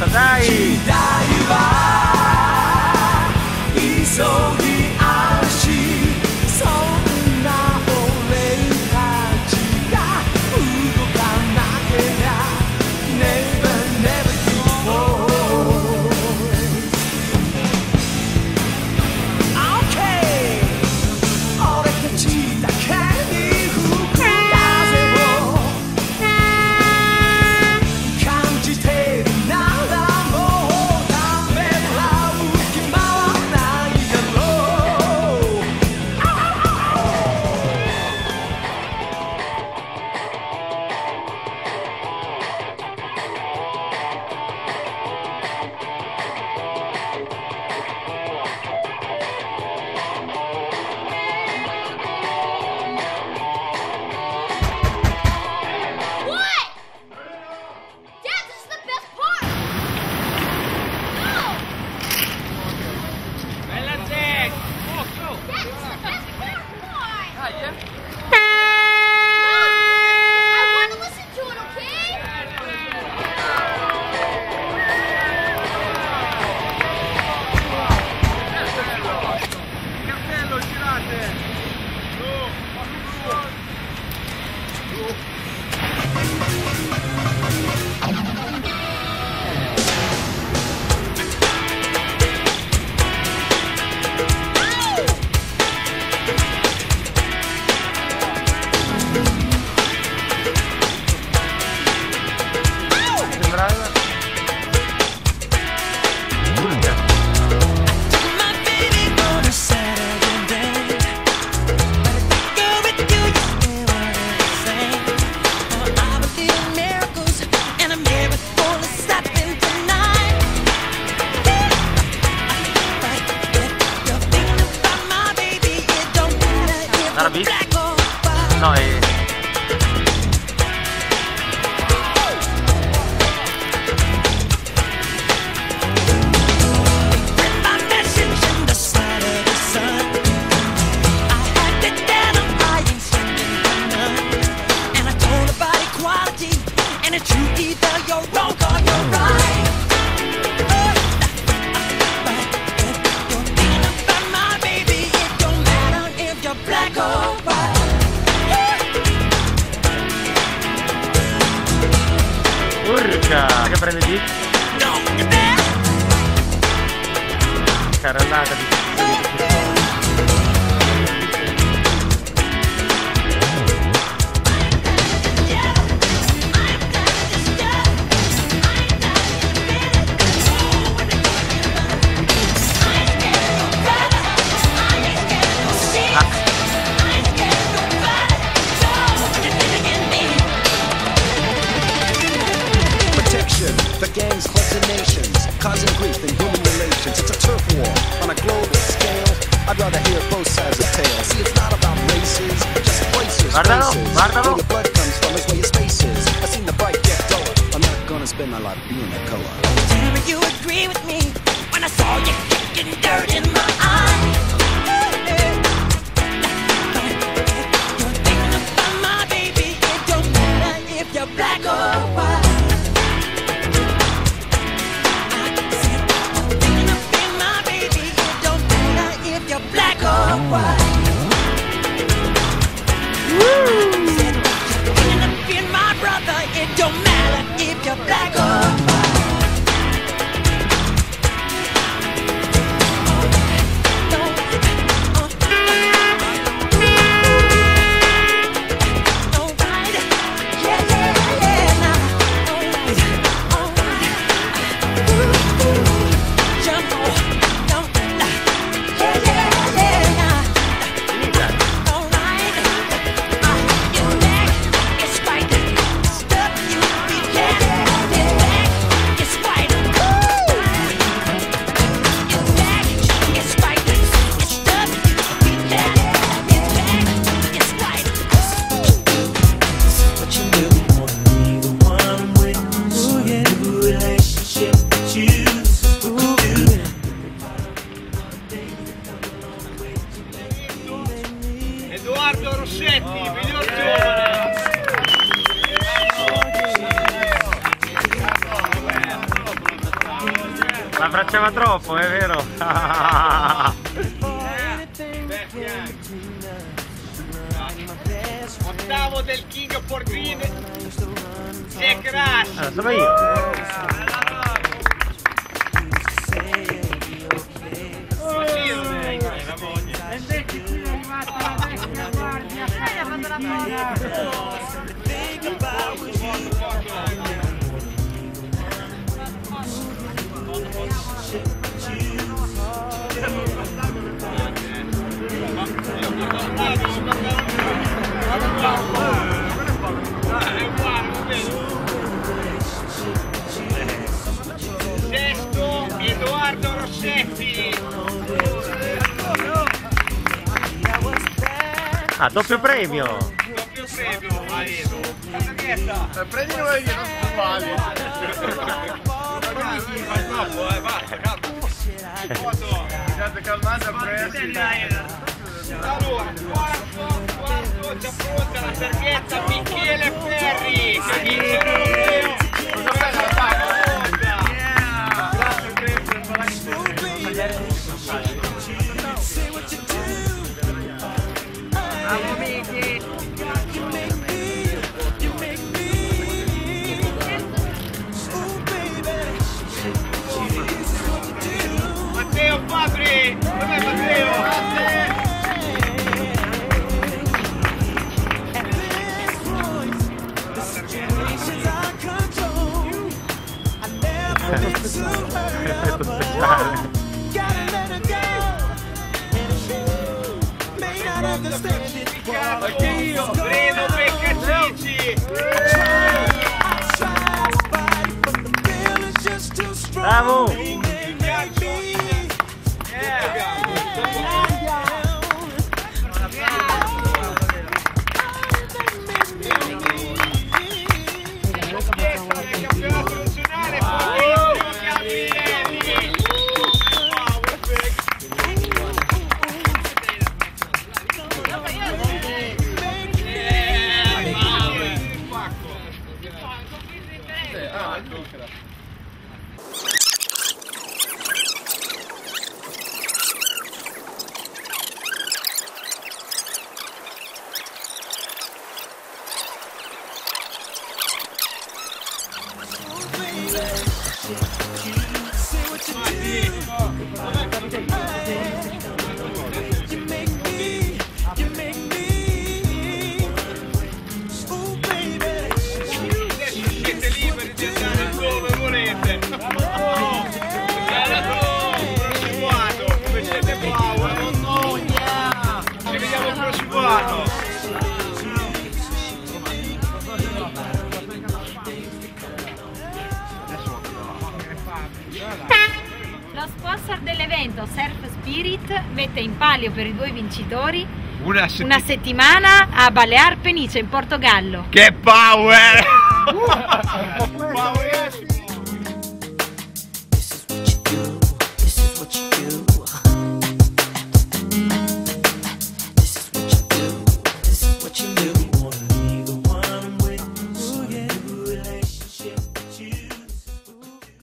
basta, dai! 時代は急ぎ足そんな俺たちが動かなけりゃ Never never give up Okay 俺たちだけに吹く風を感じてるならもうダメだ浮き回らないだろうWhat? Dad, this is the best part! No! Bella Jack! Oh, go! Dad, this is the best part! Why? Dai, eh! No! I want to listen to it, okay? Cartello, girate! My baby on a Saturday day, but go with you, you stay what I say. I believe in miracles, and a miracle is happening tonight. But you're thinking about my baby, it don't matter if Narabi? you're black or white. No, eh... Read my message in the side of the sun. I had it down, I ain't sending for none. And I told about equality, and it's true, either you're wrong or you're right. But if you're thinking about my baby, it don't matter if you're black or white. Urca! Che prende di? Don't get there. Carrellata di Protection for gangs, clubs, and nations, causing grief in human relations. It's a turf war on a global scale. I'd rather hear both sides of the tale. See, it's not about races, just places. Guardalo, places. guardalo. Where your blood comes from is where your space is. I've seen the bright get duller. I'm not gonna spend my life being that color. Tell me you agree with me when I saw you kicking dirt in my eye. You're thinking about my baby, it don't matter if you're black or white. I said, you're thinking about my baby, it don't matter if you're black or white. Said, you're thinking about my brother, it don't matter if you're black or white. L'abbracciava troppo, è vero? Ottavo del King of Green, Jack Rush. Allora, sono io. Sesto, Edoardo Rossetti. Ah, doppio premio! Doppio premio a Edo. Prendi una io, non ti sbagli! Fai troppo, basta, calma. State calmando a presi! Allora, quarto, già pronta la targhetta Michele Ferri, che vince l'Europeo. Matteo Fabri, dov'è Matteo? Effetto speciale! Anche io, Breno Beccaccici. Bravo! Siete liberi di andare dove volete. Prossimo come siete power. Ci vediamo il prossimo anno. Lo sponsor dell'evento Surf Spirit mette in palio per i due vincitori una settimana a Balear Peniche in Portogallo. Che power! This is what you do. This is what you do.